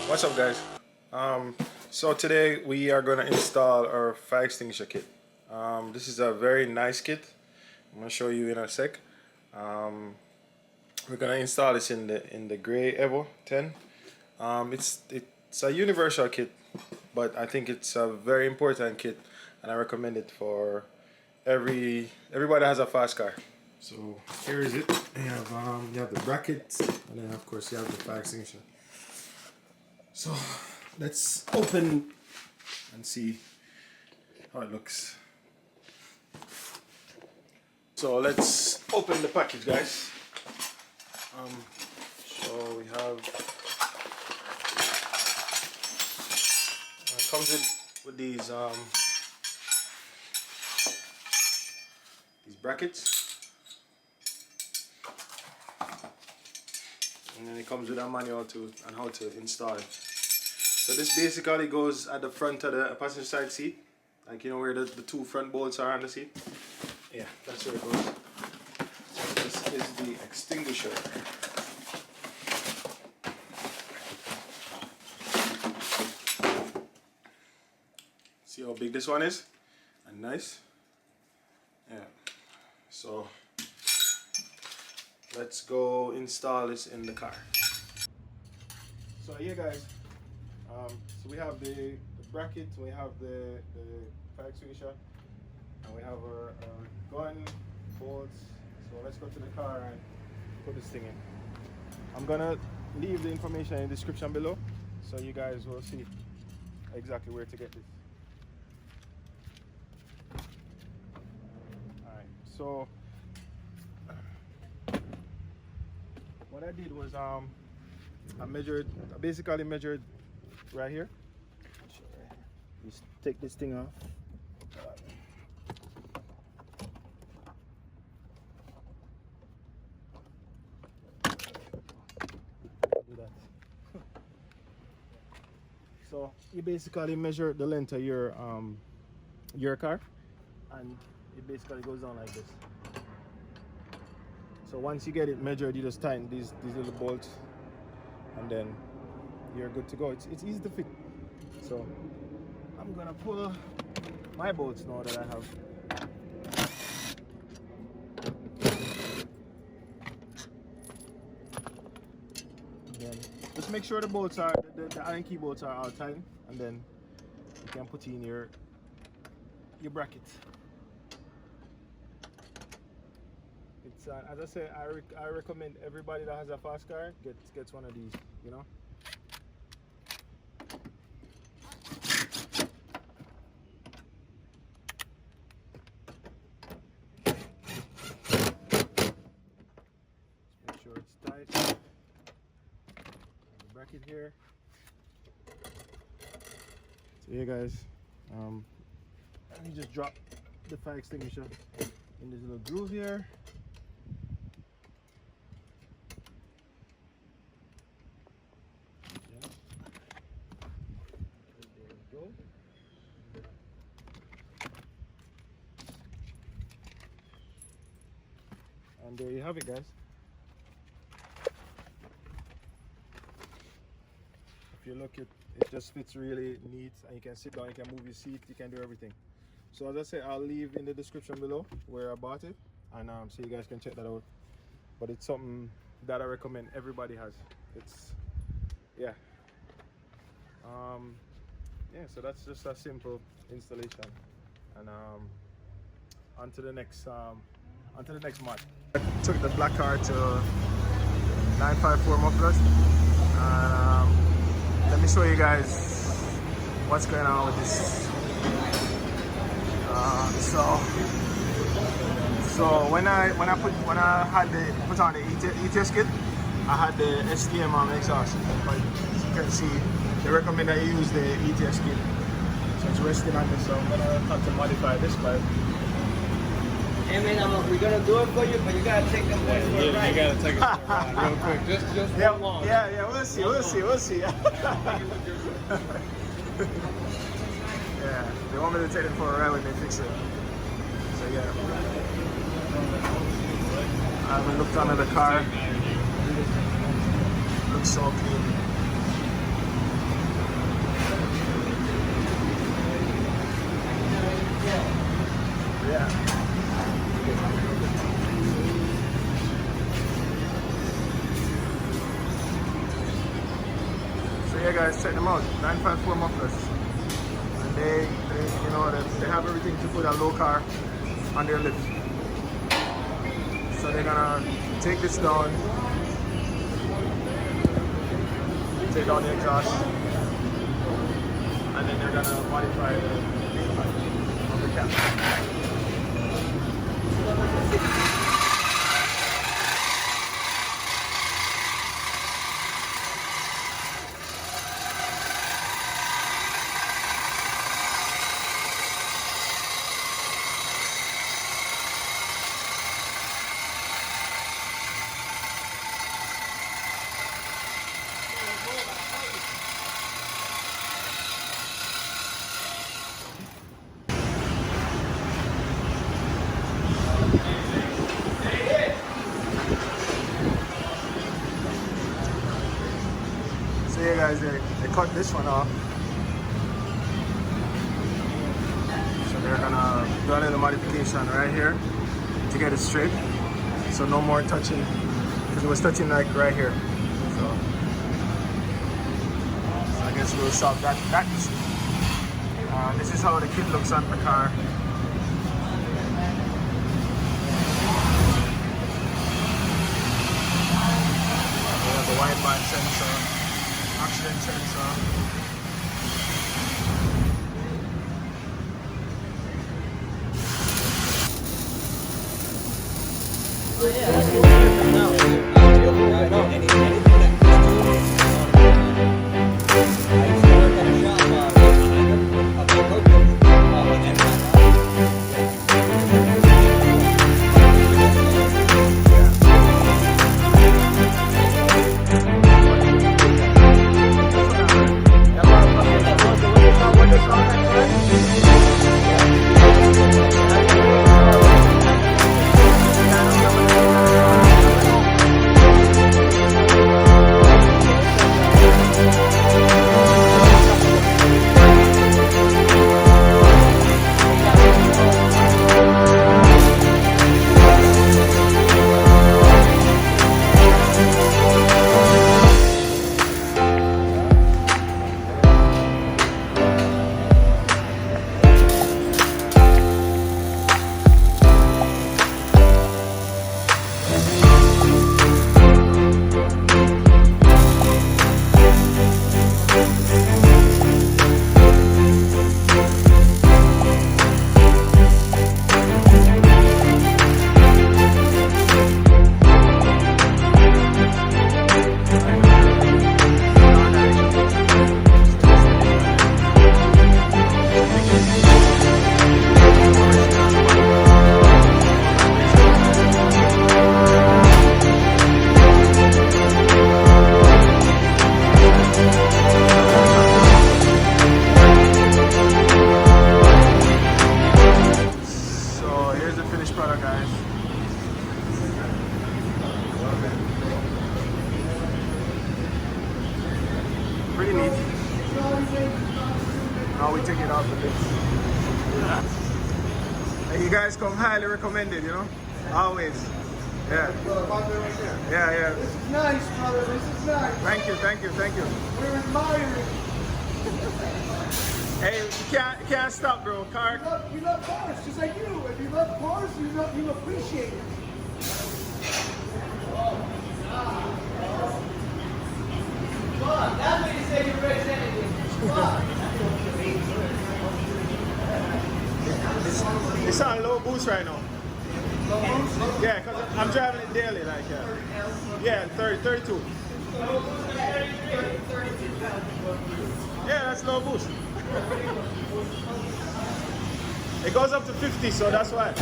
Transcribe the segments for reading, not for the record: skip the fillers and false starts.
What's up, guys? So today we are going to install our fire extinguisher kit. This is a very nice kit. I'm going to show you in a sec. We're going to install this in the gray Evo 10. It's a universal kit, but I think it's a very important kit, and I recommend it for everybody that has a fast car. So here is it. You have the brackets, and then of course you have the fire extinguisher. So let's open and see how it looks. So let's open the package, guys. So we have it comes with these brackets, and then it comes with a manual on how to install it. So this basically goes at the front of the passenger side seat, like you know where the two front bolts are on the seat. Yeah, that's where it goes. So this is the extinguisher. See how big this one is? And nice. Yeah. So let's go install this in the car. So yeah, guys. So we have the bracket, we have the fire extinguisher, and we have our gun, bolts. So let's go to the car and put this thing in. I'm gonna leave the information in the description below, so you guys will see exactly where to get this. Alright, so what I did was I basically measured right here. Just take this thing off. Do that. So you basically measure the length of your car, and it basically goes down like this. So once you get it measured, you just tighten these little bolts, and then you're good to go. It's easy to fit. So I'm gonna pull my bolts now that I have. And then just make sure the bolts are the Allen key bolts are all tight, and then you can put in your bracket. It's as I say, I recommend everybody that has a fast car gets one of these. You know. Make sure it's tight. The bracket here. So yeah, guys, let me just drop the fire extinguisher in this little groove here. Go. And there you have it, guys. If you look, it just fits really neat, and you can sit down, you can move your seat, you can do everything. So as I say, I'll leave in the description below where I bought it, and so you guys can check that out. But it's something that I recommend everybody has. It's yeah. Yeah, so that's just a simple installation, and on to the next mod. I took the black car to 954 mufflers, and let me show you guys what's going on with this. So when I had put on the ETS kit, I had the STM on the exhaust. But as you can see, they recommend that you use the ETS kit. So it's resting on this, so I'm gonna have to modify this pipe. Hey man, we're gonna do it for you, but you gotta take them boys for a ride. You gotta take us for a ride real quick. Just Yeah, one long. yeah, we'll see. Yeah, they want me to take it for a ride when they fix it. So yeah. I haven't looked under the car. looks so clean. Yeah. So yeah guys, check them out. 954 mufflers. And they you know they have everything to put a low car on their lift. So they're gonna take this down, take down the exhaust, and then they're gonna modify the tailpipe of the cab. So yeah guys, they cut this one off. So they're gonna do a little modification right here to get it straight. So no more touching, because it was touching like right here. So I guess we'll solve that issue. This is how the kit looks on the car. We have the wide band sensor, oxygen sensor. Pretty neat. Now we take it out the lift. And you guys come highly recommended, you know? Always. Yeah. Yeah, yeah. This is nice, brother. This is nice. Thank you, thank you, thank you. We're admiring. Hey, you can't stop, bro. Car. You love cars, just like you. If you love cars, you appreciate it. That's what you say you're representative. It's on low boost right now. Yeah, because I'm driving it daily, like, yeah, 30, 32. Yeah, that's low boost. It goes up to 50, so that's why.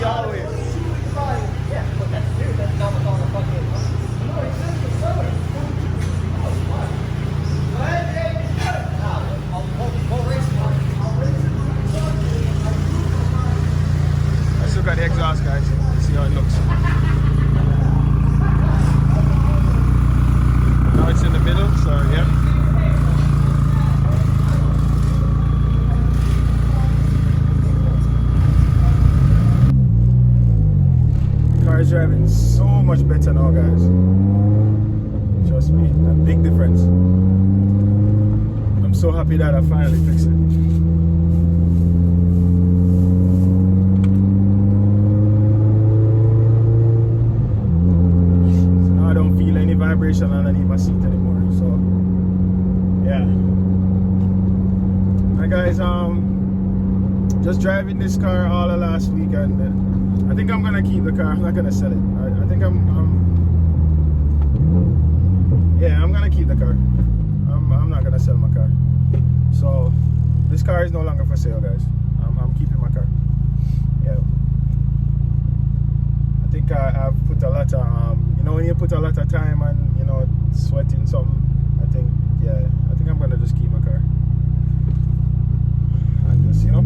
always. Yeah, but that's true. That's not with all the fucking. Let's look at the exhaust, guys. See how it looks. Now it's in the middle, so yeah. The car is driving so much better now, guys. Trust me, a big difference. I'm so happy that I finally fixed it. Vibration underneath my seat anymore, so yeah. Alright guys, just driving this car all of last week, and I think I'm gonna keep the car. I'm not gonna sell it. I think I'm gonna keep the car. I'm not gonna sell my car. So this car is no longer for sale, guys. I'm keeping my car. Yeah, I think I've put a lot of you know, when you put a lot of time and, you know, sweating something, I think I'm gonna just keep my car. And just, you know,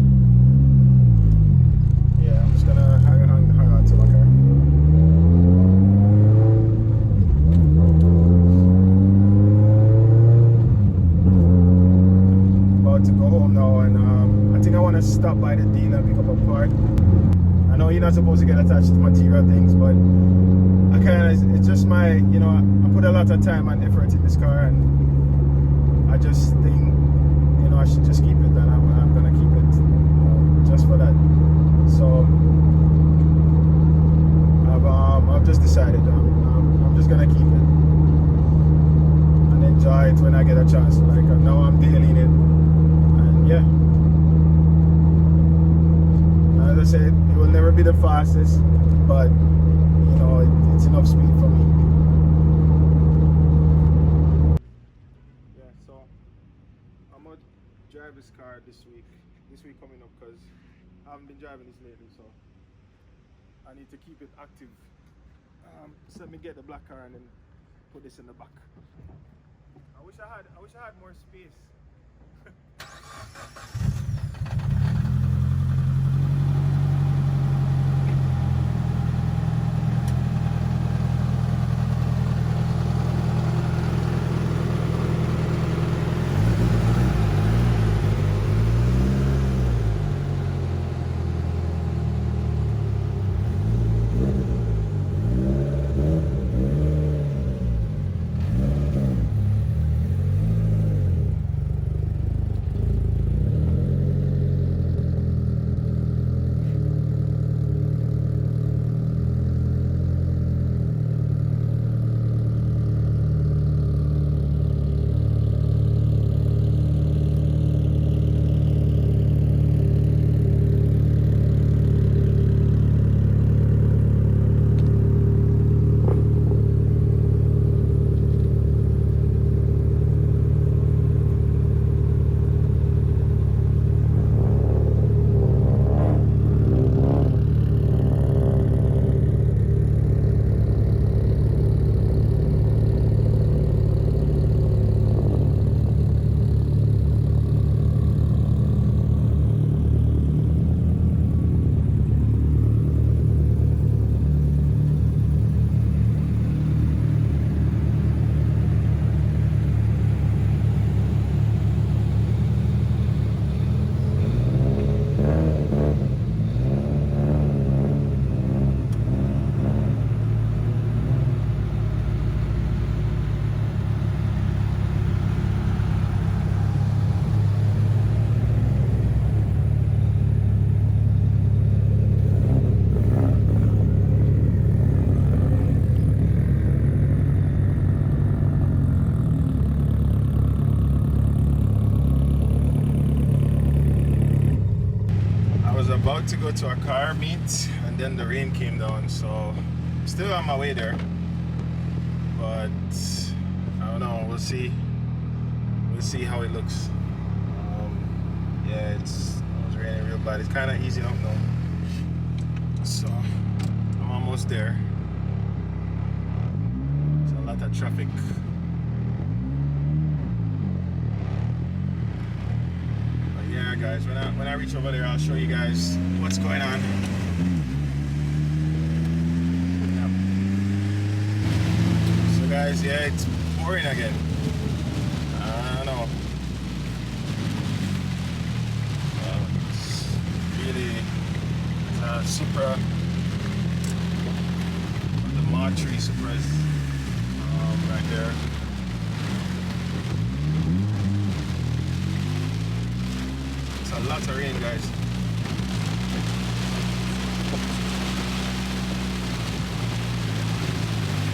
yeah, I'm just gonna hang on to my car. About to go home now, and I think I want to stop by the dealer and pick up a part. I know you're not supposed to get attached to material things, but it's just my, you know, I put a lot of time and effort in this car, and I just think, you know, I should just keep it, and I'm gonna keep it, just for that. So I've just decided I'm just gonna keep it and enjoy it when I get a chance. Like now I'm dealing it, and yeah, as I said, it will never be the fastest, but you know, it's enough speed for me. Yeah, so I'm gonna drive this car this week coming up, because I haven't been driving this lately, so I need to keep it active. So let me get the black car and then put this in the back. I wish I had more space. About to go to a car meet, and then the rain came down, so still on my way there, but I don't know, we'll see how it looks. Yeah, it was raining real bad. It's kind of easing up now, so there. There's a lot of traffic. But yeah, guys, when I reach over there, I'll show you guys what's going on. Yep. So guys, yeah, it's pouring again. I don't know. It's really Supra, the Mod 3 Supras right there. It's a lot of rain, guys.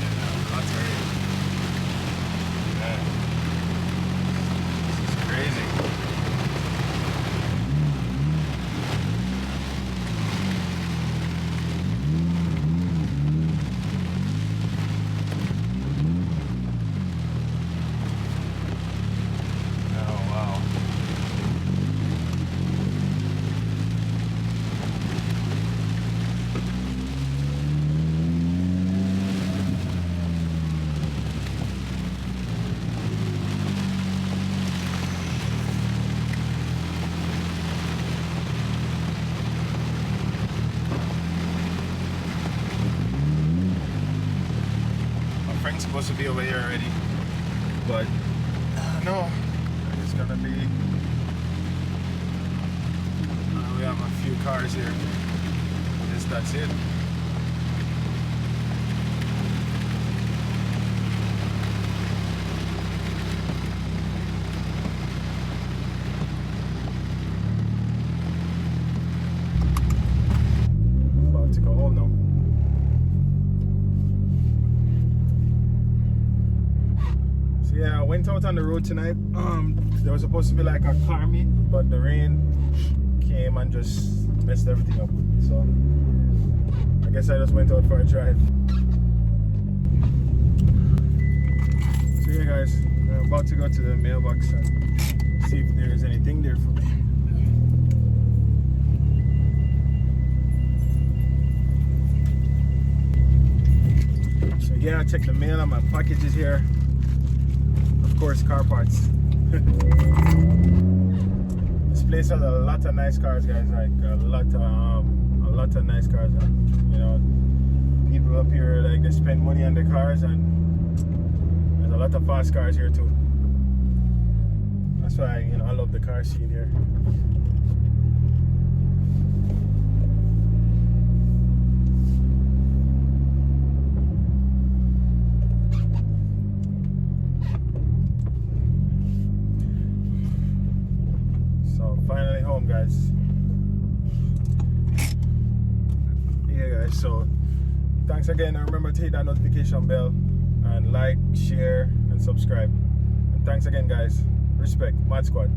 Yeah, lots of rain. Yeah. This is crazy. Frank's supposed to be over here already, but no, it's gonna be. We have a few cars here. I guess that's it. About to go home now. Yeah, I went out on the road tonight. There was supposed to be like a car meet, but the rain came and just messed everything up. So I guess I just went out for a drive. So yeah, guys, I'm about to go to the mailbox and see if there is anything there for me. So yeah, I checked the mail and my package is here. Of course, car parts. This place has a lot of nice cars, guys. Like a lot of nice cars. You know, people up here like they spend money on their cars, and there's a lot of fast cars here too. That's why I love the car scene here. Finally home, guys. Yeah, guys, so thanks again, and remember to hit that notification bell and like, share and subscribe. And thanks again, guys. Respect. Mod Squad.